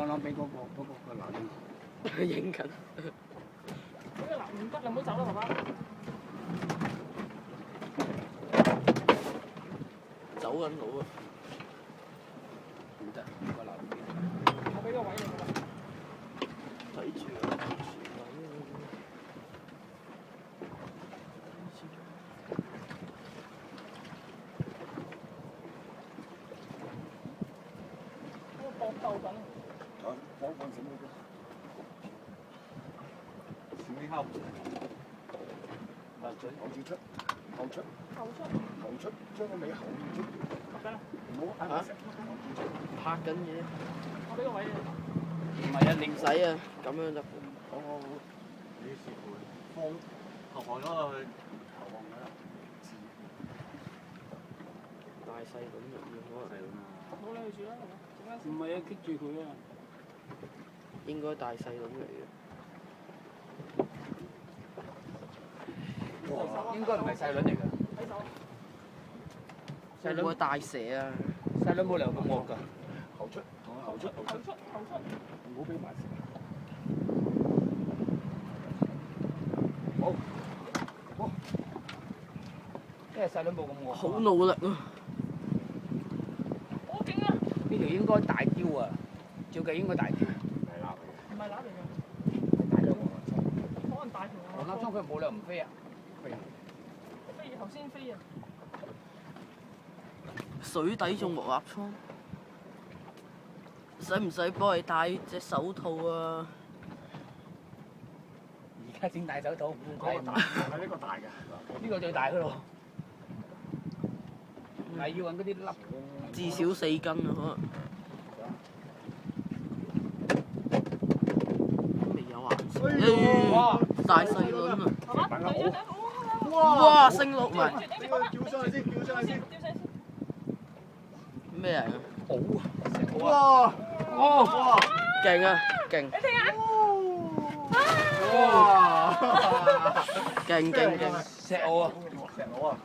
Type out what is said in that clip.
攞俾個男人。影緊。嗱，唔得，你唔好走啦，爸爸。走緊路啊！唔得，個男人。我俾個位你啦。睇住啊！我搏鬥緊。放什麼？小尾烤。後住出，後出，後出。後出，將個尾後出。得啦。唔好啱食。拍緊嘢。我俾個位你。唔係啊，你唔使啊，咁樣就。好。你師傅放投降咗去。投降咗啦。大細輪入面可能。冇理佢住啦，陣間唔係啊，棘住佢啊！應該大細輪嚟嘅。應該唔係細輪嚟㗎。睇手。會唔會大蛇啊？細輪冇理由咁惡㗎。後出，後出，後出，後出。唔好俾埋食。好，好。因為細輪冇咁惡。好努力啊！好勁啊！呢條應該大雕啊，照計應該大雕。唔係乸嚟㗎。大雕可能大條啊。黃立倉佢冇理由唔飛啊！飛頭先飛啊！水底種黃鴨倉，使唔使幫佢戴隻手套啊？而家整大手套，唔係大，係呢個大嘅，呢個最大嘅咯。係要揾嗰啲粒。至少4斤啊，可能。未有顏色。哇！大細輪啊！爸爸，對咗哇！升六埋。叫上去先，叫上去先。咩嚟㗎？哇！哇！勁啊！勁！你睇下。哇！勁！石澳啊！石澳啊！